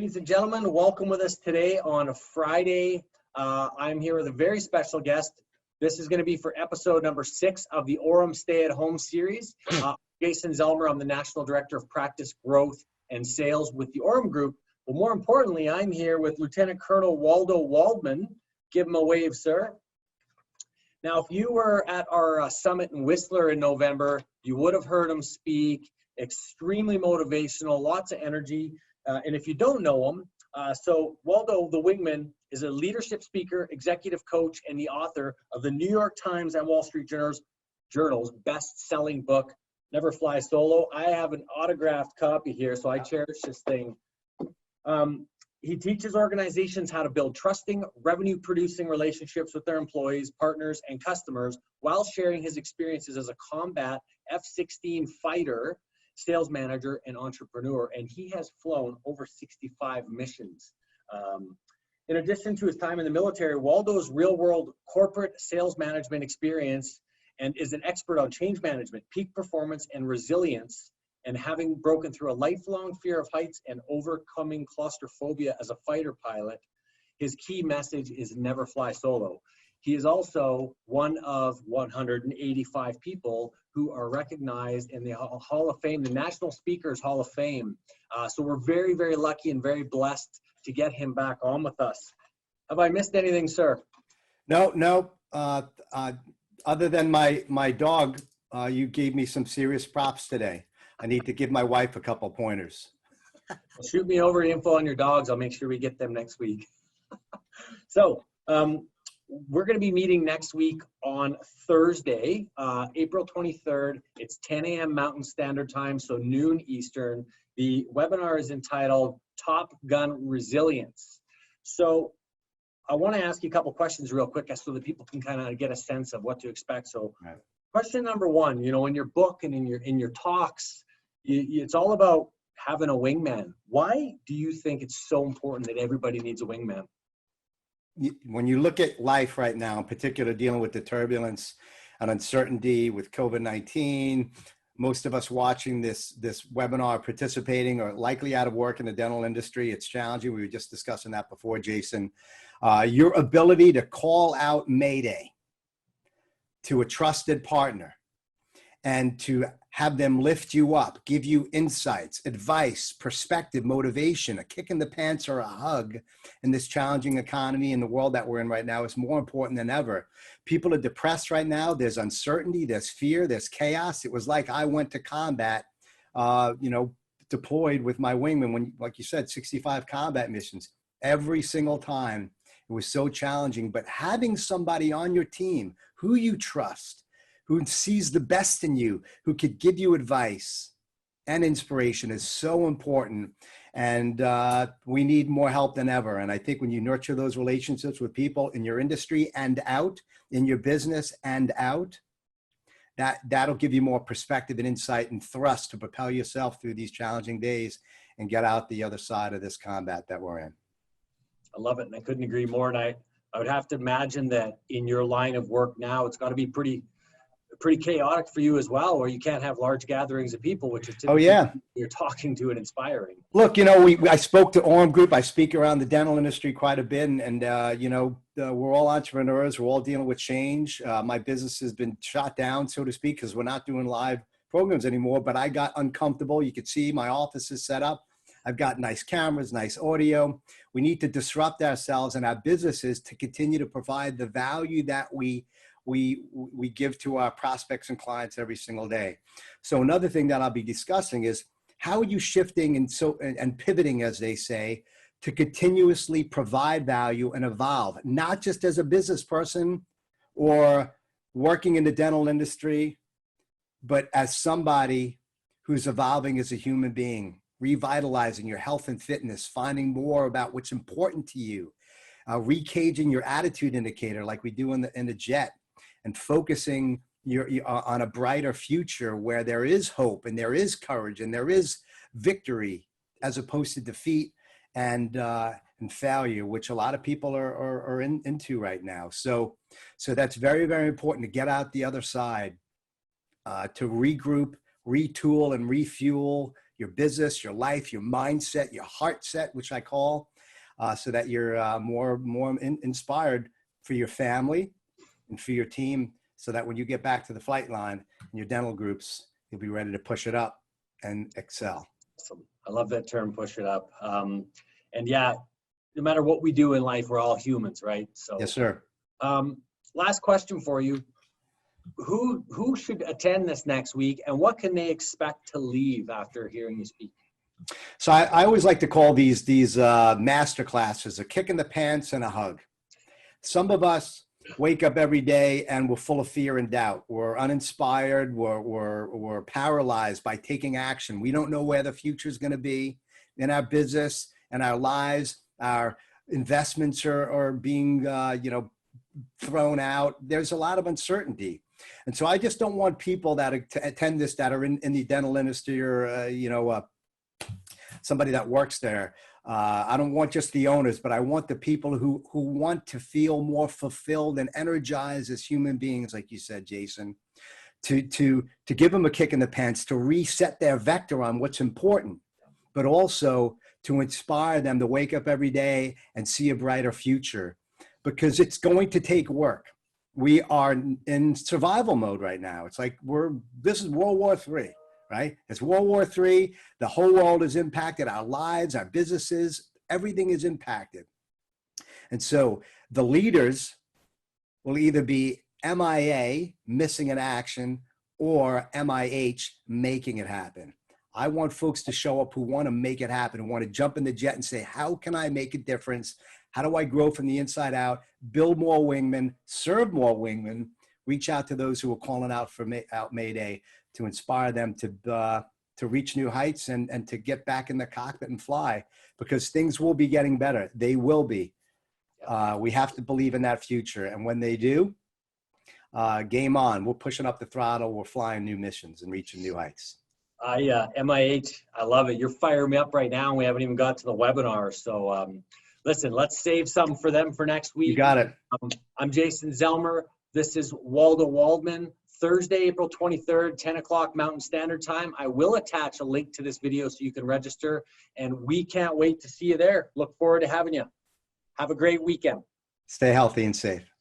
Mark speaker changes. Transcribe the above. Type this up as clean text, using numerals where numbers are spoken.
Speaker 1: Ladies and gentlemen, welcome with us today on a Friday. I'm here with a very special guest. This is going to be for episode number 6 of the Aurum Stay at Home series. Jason Zellmer, I'm the National Director of Practice Growth and Sales with the Aurum Group. But more importantly, I'm here with Lieutenant Colonel Waldo Waldman. Give him a wave, sir. Now, if you were at our summit in Whistler in November, you would have heard him speak. Extremely motivational, lots of energy. And if you don't know him, so Waldo the Wingman is a leadership speaker, executive coach, and the author of the New York Times and Wall Street Journal's best-selling book, Never Fly Solo. I have an autographed copy here, so I cherish this thing. He teaches organizations how to build trusting, revenue-producing relationships with their employees, partners, and customers while sharing his experiences as a combat F-16 fighter, sales manager, and entrepreneur, and he has flown over 65 missions. In addition to his time in the military, Waldo's real-world corporate sales management experience and is an expert on change management, peak performance, and resilience, and having broken through a lifelong fear of heights and overcoming claustrophobia as a fighter pilot, his key message is never fly solo. He is also one of 185 people who are recognized in the Hall of Fame, the National Speakers Hall of Fame. So we're very, very lucky and very blessed to get him back on with us. Have I missed anything, sir?
Speaker 2: No. Other than my dog, you gave me some serious props today. I need to give my wife a couple pointers.
Speaker 1: Well, shoot me over info on your dogs. I'll make sure we get them next week. So we're going to be meeting next week on Thursday, April 23rd. It's 10 a.m. Mountain Standard Time, so noon Eastern. The webinar is entitled Top Gun Resilience. So I want to ask you a couple questions real quick so that people can kind of get a sense of what to expect. So right. Question number one, in your book and in your talks, it's all about having a wingman. Why do you think it's so important that everybody needs a wingman?
Speaker 2: When you look at life right now, in particular dealing with the turbulence and uncertainty with COVID-19, most of us watching this webinar, participating, or likely out of work in the dental industry, it's challenging. We were just discussing that before, Jason. Your ability to call out Mayday to a trusted partner and to have them lift you up, give you insights, advice, perspective, motivation, a kick in the pants or a hug in this challenging economy in the world that we're in right now is more important than ever. People are depressed right now. There's uncertainty, there's fear, there's chaos. It was like I went to combat, deployed with my wingman when, like you said, 65 combat missions. Every single time it was so challenging, but having somebody on your team who you trust, who sees the best in you, who could give you advice and inspiration is so important. And we need more help than ever. And I think when you nurture those relationships with people in your industry and out, in your business and out, that'll give you more perspective and insight and thrust to propel yourself through these challenging days and get out the other side of this combat that we're in.
Speaker 1: I love it. And I couldn't agree more. And I would have to imagine that in your line of work now, it's got to be pretty chaotic for you as well, where you can't have large gatherings of people, which is typically you're talking to and inspiring.
Speaker 2: Look, I spoke to Aurum Group. I speak around the dental industry quite a bit, and we're all entrepreneurs. We're all dealing with change. My business has been shot down, so to speak, because we're not doing live programs anymore, but I got uncomfortable. You could see my office is set up. I've got nice cameras, nice audio. We need to disrupt ourselves and our businesses to continue to provide the value that we give to our prospects and clients every single day. So another thing that I'll be discussing is how are you shifting and pivoting, as they say, to continuously provide value and evolve, not just as a business person or working in the dental industry, but as somebody who's evolving as a human being, revitalizing your health and fitness, finding more about what's important to you, recaging your attitude indicator like we do in the jet, and focusing on a brighter future where there is hope and there is courage and there is victory as opposed to defeat and failure, which a lot of people are into right now. So that's very, very important to get out the other side, to regroup, retool and refuel your business, your life, your mindset, your heart set, which I call, so that you're more inspired for your family and for your team, so that when you get back to the flight line in your dental groups, you'll be ready to push it up and excel.
Speaker 1: Awesome. I love that term, push it up. And yeah, no matter what we do in life, we're all humans, right? So
Speaker 2: Yes, sir.
Speaker 1: Last question for you. Who should attend this next week, and what can they expect to leave after hearing you speak?
Speaker 2: So I always like to call these master classes a kick in the pants and a hug. Some of us wake up every day and we're full of fear and doubt. We're uninspired. We're paralyzed by taking action. We don't know where the future is going to be in our business and our lives. Our investments are being, thrown out. There's a lot of uncertainty. And so I just don't want people that attend this that are in the dental industry or, somebody that works there. I don't want just the owners, but I want the people who want to feel more fulfilled and energized as human beings, like you said, Jason, to give them a kick in the pants, to reset their vector on what's important, but also to inspire them to wake up every day and see a brighter future, because it's going to take work. We are in survival mode right now. It's like this is World War III, right? It's World War III. The whole world is impacted. Our lives, our businesses, everything is impacted. And so the leaders will either be MIA, missing in action, or MIH, making it happen. I want folks to show up who want to make it happen, who want to jump in the jet and say, how can I make a difference? How do I grow from the inside out, build more wingmen, serve more wingmen, reach out to those who are calling out for Mayday, to inspire them to reach new heights and to get back in the cockpit and fly, because things will be getting better. They will be. We have to believe in that future. And when they do, game on. We're pushing up the throttle. We're flying new missions and reaching new heights.
Speaker 1: MIH, I love it. You're firing me up right now. We haven't even got to the webinar. So listen, let's save something for them for next week.
Speaker 2: You got it.
Speaker 1: I'm Jason Zelmer. This is Waldo Waldman. Thursday, April 23rd, 10 o'clock Mountain Standard Time. I will attach a link to this video so you can register, and we can't wait to see you there. Look forward to having you. Have a great weekend.
Speaker 2: Stay healthy and safe.